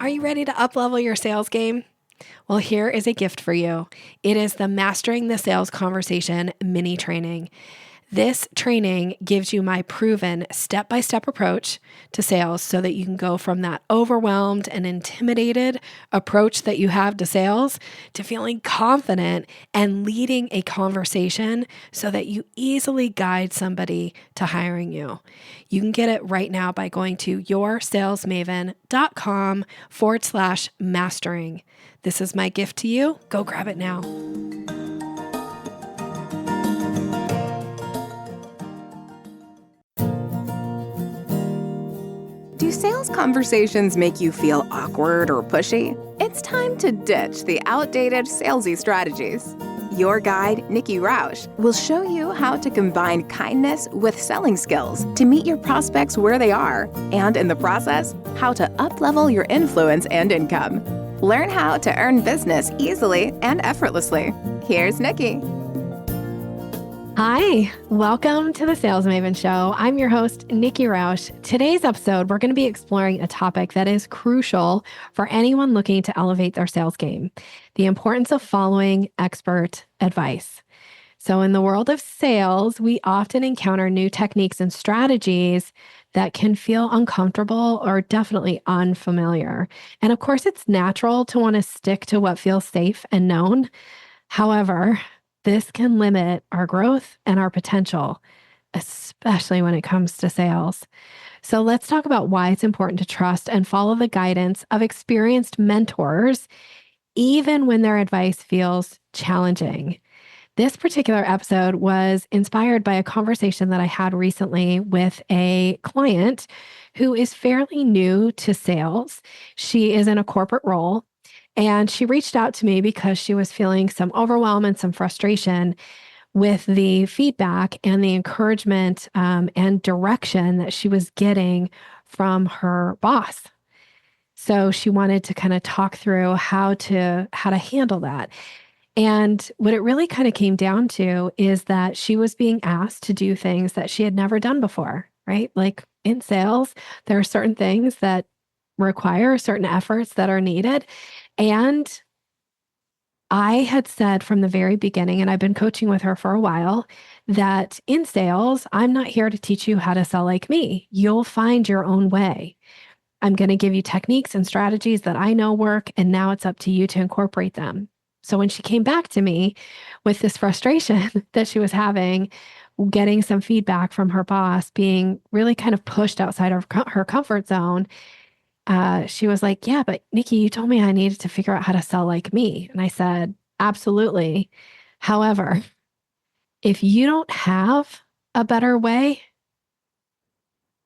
Are you ready to uplevel your sales game? Well, here is a gift for you. It is the Mastering the Sales Conversation mini training. This training gives you my proven step-by-step approach to sales so that you can go from that overwhelmed and intimidated approach that you have to sales to feeling confident and leading a conversation so that you easily guide somebody to hiring you. You can get it right now by going to yoursalesmaven.com/mastering. This is my gift to you. Go grab it now. Do sales conversations make you feel awkward or pushy? It's time to ditch the outdated salesy strategies. Your guide, Nikki will show you how to combine kindness with selling skills to meet your prospects where they are, and in the process, how to uplevel your influence and income. Learn how to earn business easily and effortlessly. Here's Nikki. Hi, welcome to the Sales Maven Show. I'm your host, Nikki Roush. Today's episode, we're going to be exploring a topic that is crucial for anyone looking to elevate their sales game: the importance of following expert advice. So in the world of sales, we often encounter new techniques and strategies that can feel uncomfortable or definitely unfamiliar. And of course, it's natural to want to stick to what feels safe and known. However, this can limit our growth and our potential, especially when it comes to sales. So let's talk about why it's important to trust and follow the guidance of experienced mentors, even when their advice feels challenging. This particular episode was inspired by a conversation that I had recently with a client who is fairly new to sales. She is in a corporate role. And she reached out to me because she was feeling some overwhelm and some frustration with the feedback and the encouragement and direction that she was getting from her boss. So she wanted to kind of talk through how to handle that. And what it really kind of came down to is that she was being asked to do things that she had never done before, right? Like in sales, there are certain things that require certain efforts that are needed. And I had said from the very beginning, and I've been coaching with her for a while, that in sales, I'm not here to teach you how to sell like me. You'll find your own way. I'm going to give you techniques and strategies that I know work, and now it's up to you to incorporate them. So when she came back to me with this frustration that she was having, getting some feedback from her boss, being really kind of pushed outside of her comfort zone, she was like, yeah, but Nikki, you told me I needed to figure out how to sell like me. And I said, absolutely. However, if you don't have a better way,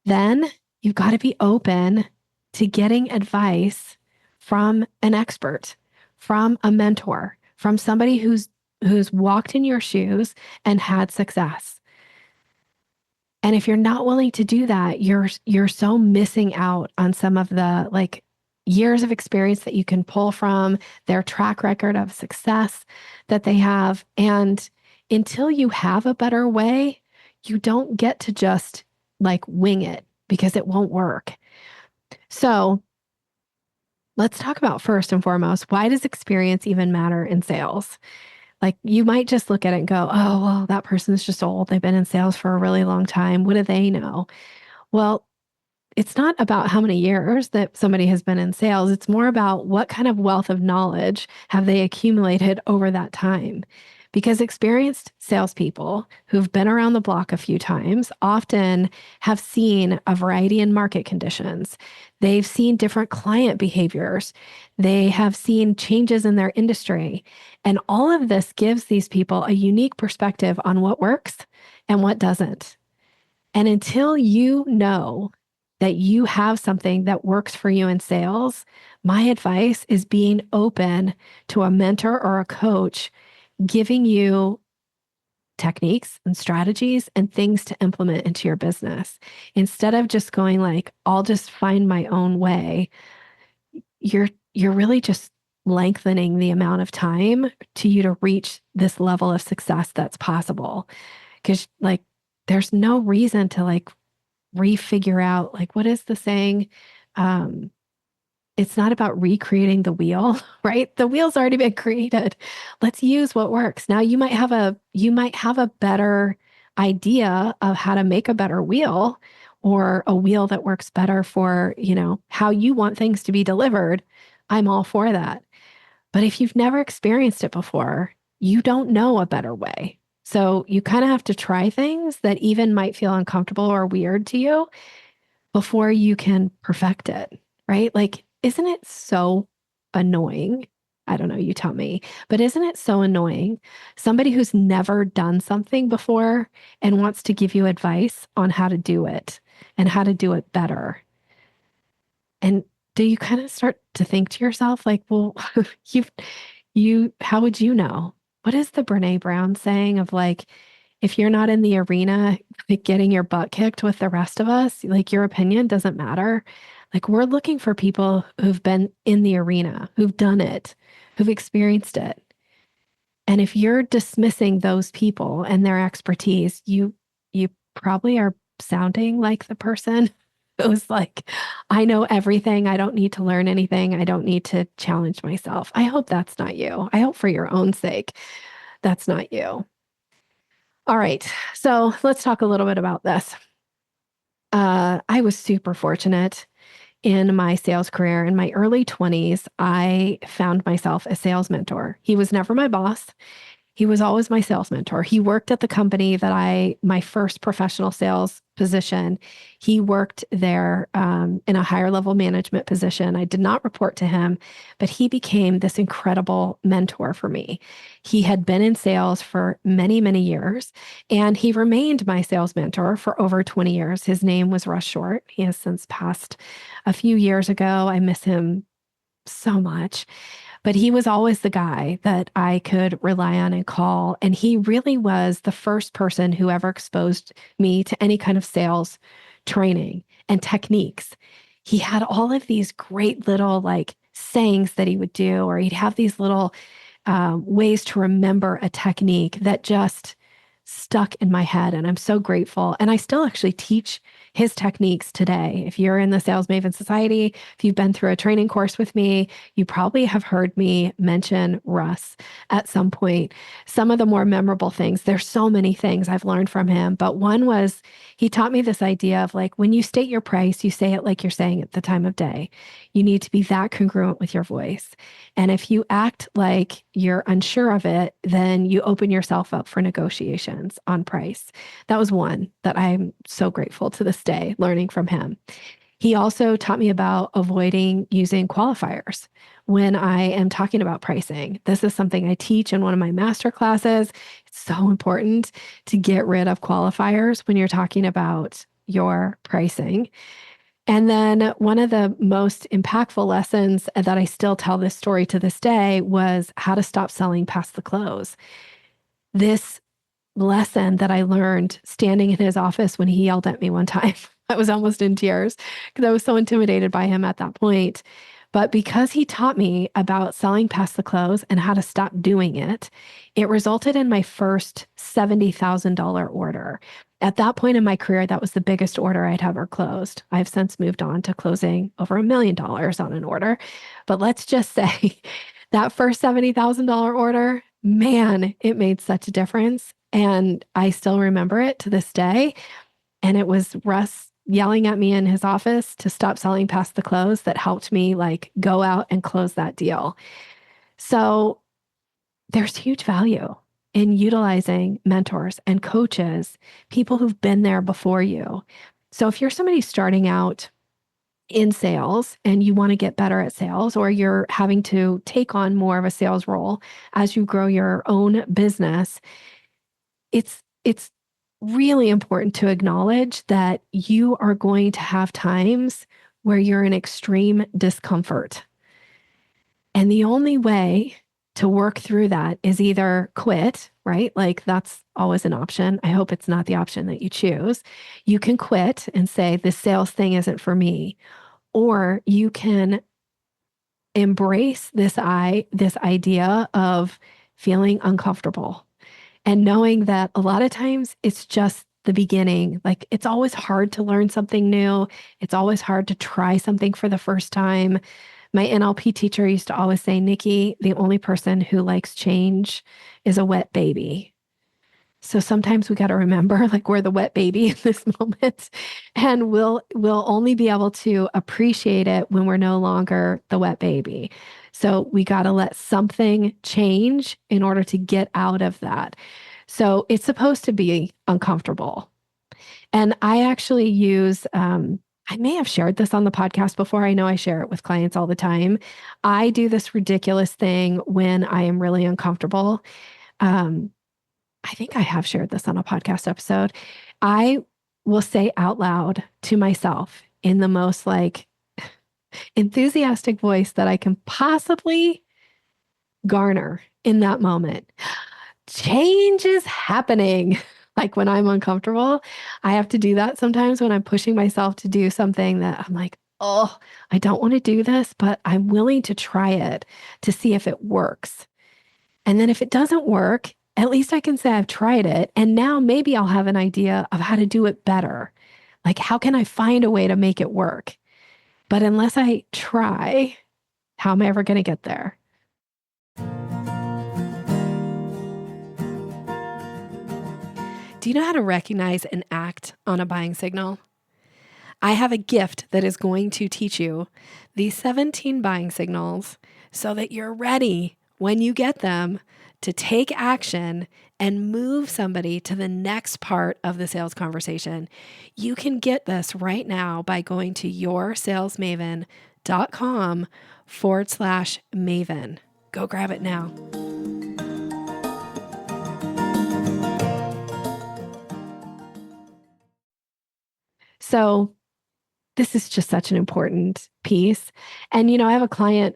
then you've got to be open to getting advice from an expert, from a mentor, from somebody who's walked in your shoes and had success. And if you're not willing to do that, you're so missing out on some of the like years of experience that you can pull from their track record of success that they have. And until you have a better way, you don't get to just like wing it because it won't work. So let's talk about first and foremost, why does experience even matter in sales? Like you might just look at it and go, oh, well, that person's just old. They've been in sales for a really long time. What do they know? Well, it's not about how many years that somebody has been in sales. It's more about what kind of wealth of knowledge have they accumulated over that time. Because experienced salespeople who've been around the block a few times often have seen a variety in market conditions. They've seen different client behaviors. They have seen changes in their industry. And all of this gives these people a unique perspective on what works and what doesn't. And until you know that you have something that works for you in sales, my advice is being open to a mentor or a coach giving you techniques and strategies and things to implement into your business. Instead of just going like, I'll just find my own way, you're really just lengthening the amount of time to you to reach this level of success that's possible. Because like, there's no reason to like refigure out, like, what is the saying? it's not about recreating the wheel, right? The wheel's already been created. Let's use what works. Now you might have a better idea of how to make a better wheel or a wheel that works better for, how you want things to be delivered. I'm all for that. But if you've never experienced it before, you don't know a better way. So you kind of have to try things that even might feel uncomfortable or weird to you before you can perfect it, right? Like, isn't it so annoying? I don't know, you tell me, but isn't it so annoying? Somebody who's never done something before and wants to give you advice on how to do it and how to do it better. And do you kind of start to think to yourself, like, well, how would you know? What is the Brene Brown saying of like, if you're not in the arena, like getting your butt kicked with the rest of us, like your opinion doesn't matter. Like we're looking for people who've been in the arena, who've done it, who've experienced it. And if you're dismissing those people and their expertise, you probably are sounding like the person who's like, I know everything. I don't need to learn anything. I don't need to challenge myself. I hope that's not you. I hope for your own sake, that's not you. All right. So let's talk a little bit about this. I was super fortunate in my sales career. In my early 20s, I found myself a sales mentor. He was never my boss. He was always my sales mentor. He worked at the company my first professional sales position. He worked there in a higher level management position. I did not report to him, but he became this incredible mentor for me. He had been in sales for many, many years, and he remained my sales mentor for over 20 years. His name was Russ Short. He has since passed a few years ago. I miss him so much. But he was always the guy that I could rely on and call. And he really was the first person who ever exposed me to any kind of sales training and techniques. He had all of these great little like sayings that he would do, or he'd have these little ways to remember a technique that just stuck in my head. And I'm so grateful. And I still actually teach his techniques today. If you're in the Sales Maven Society, if you've been through a training course with me, you probably have heard me mention Russ at some point. Some of the more memorable things, there's so many things I've learned from him, but one was he taught me this idea of like, when you state your price, you say it like you're saying it at the time of day. You need to be that congruent with your voice. And if you act like you're unsure of it, then you open yourself up for negotiations on price. That was one that I'm so grateful to this day, learning from him. He also taught me about avoiding using qualifiers when I am talking about pricing. This is something I teach in one of my master classes. It's so important to get rid of qualifiers when you're talking about your pricing. And then one of the most impactful lessons that I still tell this story to this day was how to stop selling past the close. This lesson that I learned standing in his office when he yelled at me one time. I was almost in tears because I was so intimidated by him at that point. But because he taught me about selling past the close and how to stop doing it, it resulted in my first $70,000 order. At that point in my career, that was the biggest order I'd ever closed. I've since moved on to closing over $1 million on an order. But let's just say that first $70,000 order, man, it made such a difference. And I still remember it to this day. And it was Russ yelling at me in his office to stop selling past the close that helped me like go out and close that deal. So there's huge value in utilizing mentors and coaches, people who've been there before you. So if you're somebody starting out in sales and you want to get better at sales, or you're having to take on more of a sales role as you grow your own business, it's really important to acknowledge that you are going to have times where you're in extreme discomfort. And the only way to work through that is either quit, right? Like that's always an option. I hope it's not the option that you choose. You can quit and say, this sales thing isn't for me. Or you can embrace this idea of feeling uncomfortable and knowing that a lot of times it's just the beginning. Like it's always hard to learn something new. It's always hard to try something for the first time. My NLP teacher used to always say, Nikki, the only person who likes change is a wet baby. So sometimes we got to remember like we're the wet baby in this moment, and we'll only be able to appreciate it when we're no longer the wet baby. So we got to let something change in order to get out of that. So it's supposed to be uncomfortable. And I actually use, I may have shared this on the podcast before. I know I share it with clients all the time. I do this ridiculous thing when I am really uncomfortable. Um, I think I have shared this on a podcast episode. I will say out loud to myself in the most like enthusiastic voice that I can possibly garner in that moment. Change is happening. Like when I'm uncomfortable, I have to do that sometimes when I'm pushing myself to do something that I'm like, oh, I don't want to do this, but I'm willing to try it to see if it works. And then if it doesn't work, at least I can say I've tried it. And now maybe I'll have an idea of how to do it better. Like, how can I find a way to make it work? But unless I try, how am I ever going to get there? Do you know how to recognize and act on a buying signal? I have a gift that is going to teach you these 17 buying signals so that you're ready when you get them to take action and move somebody to the next part of the sales conversation. You can get this right now by going to yoursalesmaven.com/Maven. Go grab it now. So this is just such an important piece. And, I have a client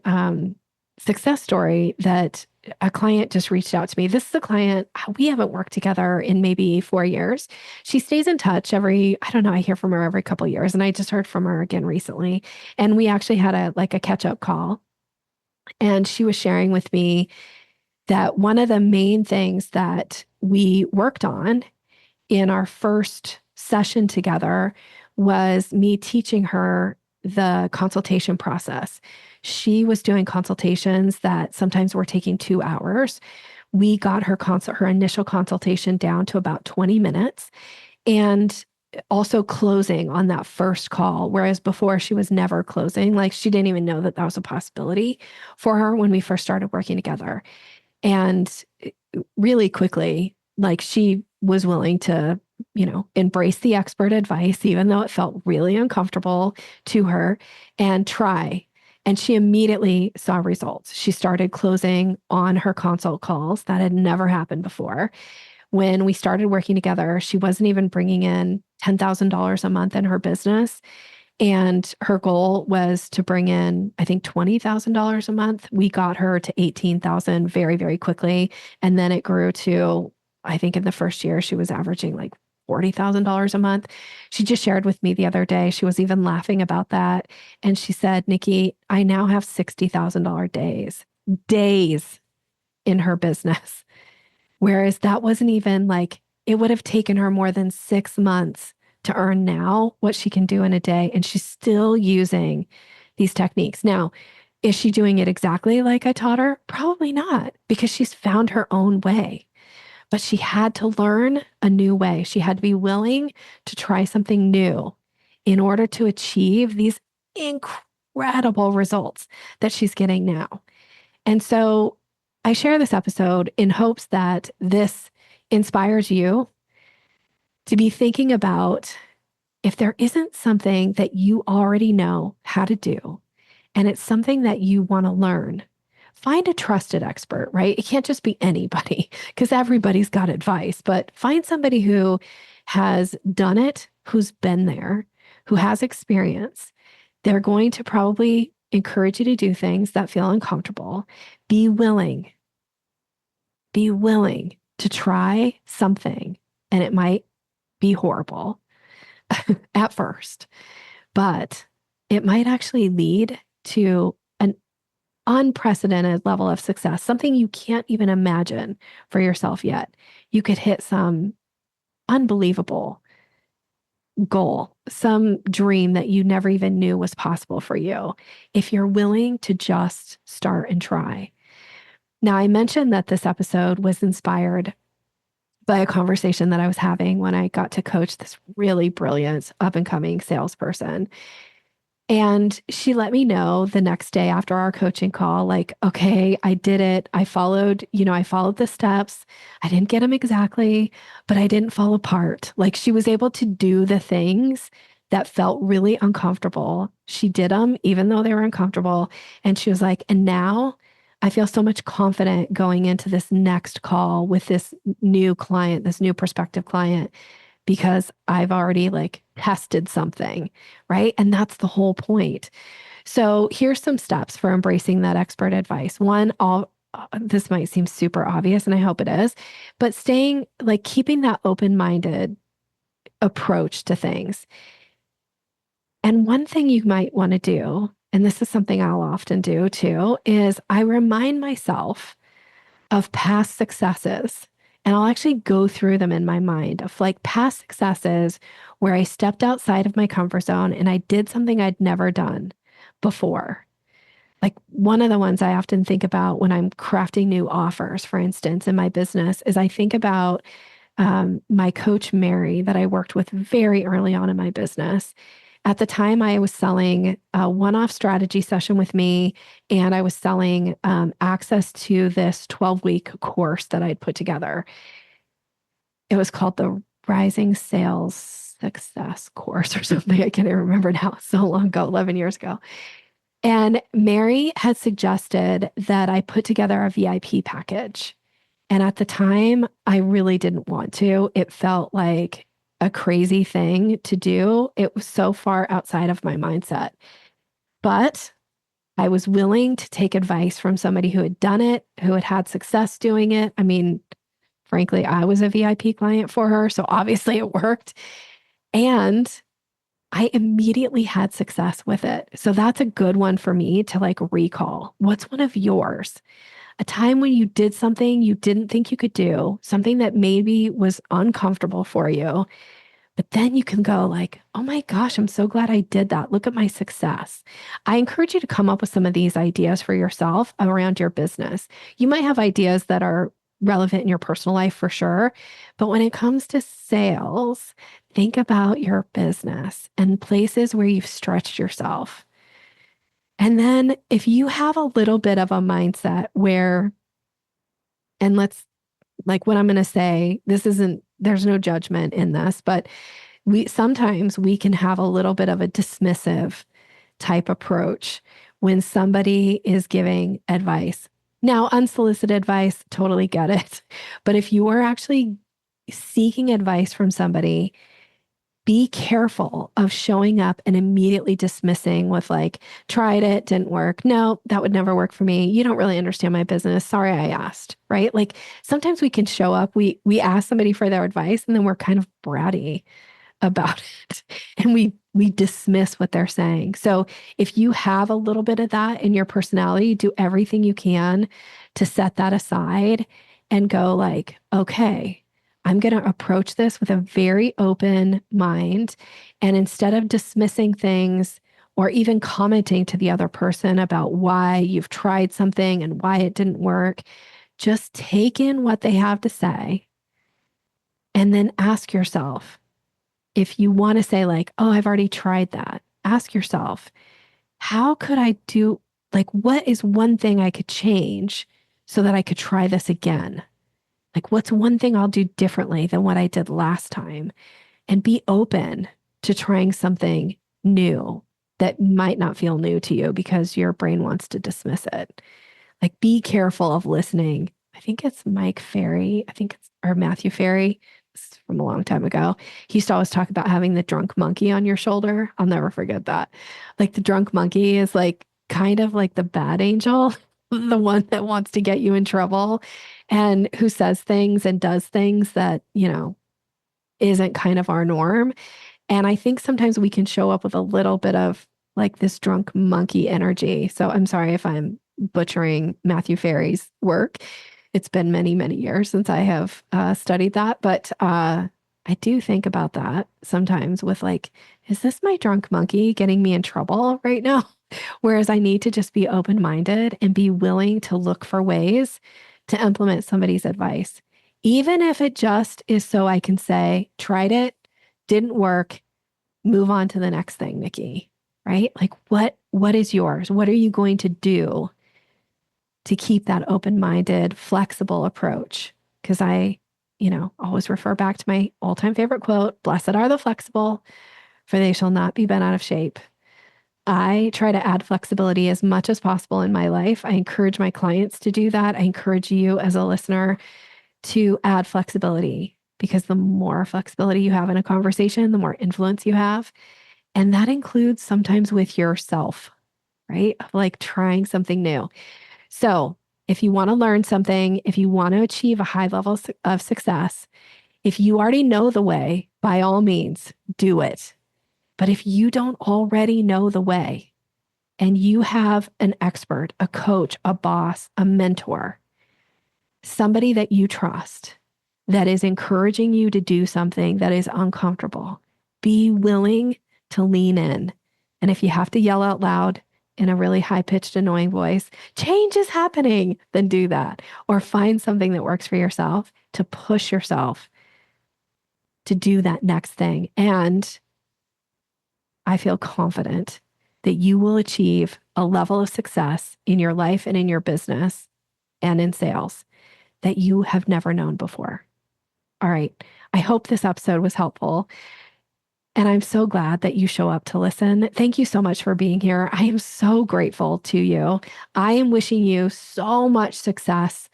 success story that a client just reached out to me. This is a client, we haven't worked together in maybe 4 years. She stays in touch I hear from her every couple of years. And I just heard from her again recently. And we actually had a catch-up call. And she was sharing with me that one of the main things that we worked on in our first session together was me teaching her the consultation process. She was doing consultations that sometimes were taking 2 hours. We got her initial consultation down to about 20 minutes and also closing on that first call. Whereas before she was never closing, like she didn't even know that that was a possibility for her when we first started working together. And really quickly, like she was willing to, embrace the expert advice, even though it felt really uncomfortable to her, and try. And she immediately saw results. She started closing on her consult calls. That had never happened before. When we started working together, she wasn't even bringing in $10,000 a month in her business. And her goal was to bring in, I think, $20,000 a month. We got her to $18,000 very, very quickly. And then it grew to, I think in the first year, she was averaging like $40,000 a month. She just shared with me the other day. She was even laughing about that. And she said, Nikki, I now have $60,000 days in her business. Whereas that wasn't even like, it would have taken her more than 6 months to earn now what she can do in a day. And she's still using these techniques. Now, is she doing it exactly like I taught her? Probably not, because she's found her own way. But she had to learn a new way. She had to be willing to try something new in order to achieve these incredible results that she's getting now. And so I share this episode in hopes that this inspires you to be thinking about if there isn't something that you already know how to do, and it's something that you want to learn, find a trusted expert, right? It can't just be anybody because everybody's got advice, but find somebody who has done it, who's been there, who has experience. They're going to probably encourage you to do things that feel uncomfortable. Be willing to try something, and it might be horrible at first, but it might actually lead to an unprecedented level of success, something you can't even imagine for yourself yet. You could hit some unbelievable goal, some dream that you never even knew was possible for you, if you're willing to just start and try. Now, I mentioned that this episode was inspired by a conversation that I was having when I got to coach this really brilliant up and coming salesperson. And she let me know the next day after our coaching call, like, okay, I did it. I followed the steps. I didn't get them exactly, but I didn't fall apart. Like she was able to do the things that felt really uncomfortable. She did them even though they were uncomfortable. And she was like, and now I feel so much confident going into this next call with this new client, this new prospective client, because I've already like tested something, right? And that's the whole point. So here's some steps for embracing that expert advice. One, this might seem super obvious, and I hope it is, but keeping that open-minded approach to things. And one thing you might want to do, and this is something I'll often do too, is I remind myself of past successes. And I'll actually go through them in my mind of like past successes where I stepped outside of my comfort zone and I did something I'd never done before. Like one of the ones I often think about when I'm crafting new offers, for instance, in my business, is I think about my coach, Mary, that I worked with very early on in my business. At the time, I was selling a one-off strategy session with me, and I was selling access to this 12-week course that I'd put together. It was called the Rising Sales Success Course or something. I can't even remember now. So long ago, 11 years ago. And Mary had suggested that I put together a VIP package. And at the time, I really didn't want to. It felt like a crazy thing to do. It was so far outside of my mindset. But I was willing to take advice from somebody who had done it, who had had success doing it. I mean, frankly, I was a VIP client for her, so obviously it worked. And I immediately had success with it. So that's a good one for me to like recall. What's one of yours? A time when you did something you didn't think you could do, something that maybe was uncomfortable for you, but then you can go like, oh my gosh, I'm so glad I did that. Look at my success. I encourage you to come up with some of these ideas for yourself around your business. You might have ideas that are relevant in your personal life for sure, but when it comes to sales, think about your business and places where you've stretched yourself. And then if you have a little bit of a mindset where, and let's like what I'm going to say, there's no judgment in this, but sometimes we can have a little bit of a dismissive type approach when somebody is giving advice. Now, unsolicited advice, totally get it. But if you are actually seeking advice from somebody, be careful of showing up and immediately dismissing with like, tried it, didn't work. No, that would never work for me. You don't really understand my business. Sorry, I asked, right? Like sometimes we can show up, we ask somebody for their advice and then we're kind of bratty about it and we dismiss what they're saying. So if you have a little bit of that in your personality, do everything you can to set that aside and go like, okay, I'm going to approach this with a very open mind. And instead of dismissing things or even commenting to the other person about why you've tried something and why it didn't work, just take in what they have to say and then ask yourself, if you want to say like, oh, I've already tried that, ask yourself, how could I do, like, what is one thing I could change so that I could try this again? Like, what's one thing I'll do differently than what I did last time? And be open to trying something new that might not feel new to you because your brain wants to dismiss it. Like, be careful of listening. I think it's Mike Ferry. Or Matthew Ferry. It's from a long time ago. He used to always talk about having the drunk monkey on your shoulder. I'll never forget that. Like the drunk monkey is like kind of like the bad angel, the one that wants to get you in trouble and who says things and does things that, isn't kind of our norm. And I think sometimes we can show up with a little bit of like this drunk monkey energy. So I'm sorry if I'm butchering Matthew Ferry's work. It's been many, many years since I have studied that, but I do think about that sometimes with like, is this my drunk monkey getting me in trouble right now? Whereas I need to just be open-minded and be willing to look for ways to implement somebody's advice. Even if it just is so I can say, tried it, didn't work, move on to the next thing, Nikki, right? Like what is yours? What are you going to do to keep that open-minded, flexible approach? Because I, always refer back to my all-time favorite quote, blessed are the flexible, for they shall not be bent out of shape. I try to add flexibility as much as possible in my life. I encourage my clients to do that. I encourage you as a listener to add flexibility because the more flexibility you have in a conversation, the more influence you have. And that includes sometimes with yourself, right? Like trying something new. So if you want to learn something, if you want to achieve a high level of success, if you already know the way, by all means, do it. But if you don't already know the way and you have an expert, a coach, a boss, a mentor, somebody that you trust that is encouraging you to do something that is uncomfortable, be willing to lean in. And if you have to yell out loud in a really high pitched, annoying voice, change is happening, then do that. Or find something that works for yourself to push yourself to do that next thing. And I feel confident that you will achieve a level of success in your life and in your business and in sales that you have never known before. All right. I hope this episode was helpful. And I'm so glad that you show up to listen. Thank you so much for being here. I am so grateful to you. I am wishing you so much success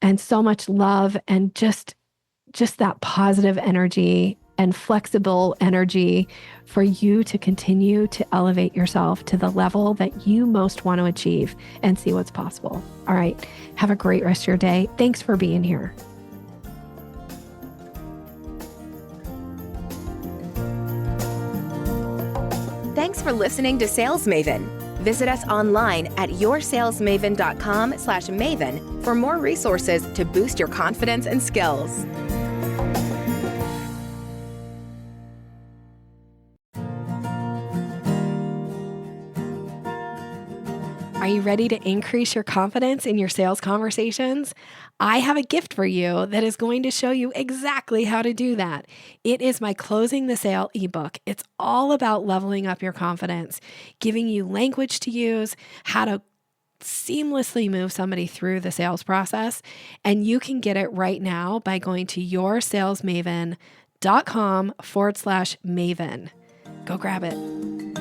and so much love and just that positive energy and flexible energy for you to continue to elevate yourself to the level that you most want to achieve and see what's possible. All right. Have a great rest of your day. Thanks for being here. Thanks for listening to Sales Maven. Visit us online at yoursalesmaven.com/maven for more resources to boost your confidence and skills. Are you ready to increase your confidence in your sales conversations? I have a gift for you that is going to show you exactly how to do that. It is my Closing the Sale ebook. It's all about leveling up your confidence, giving you language to use, how to seamlessly move somebody through the sales process. And you can get it right now by going to yoursalesmaven.com/Maven. Go grab it.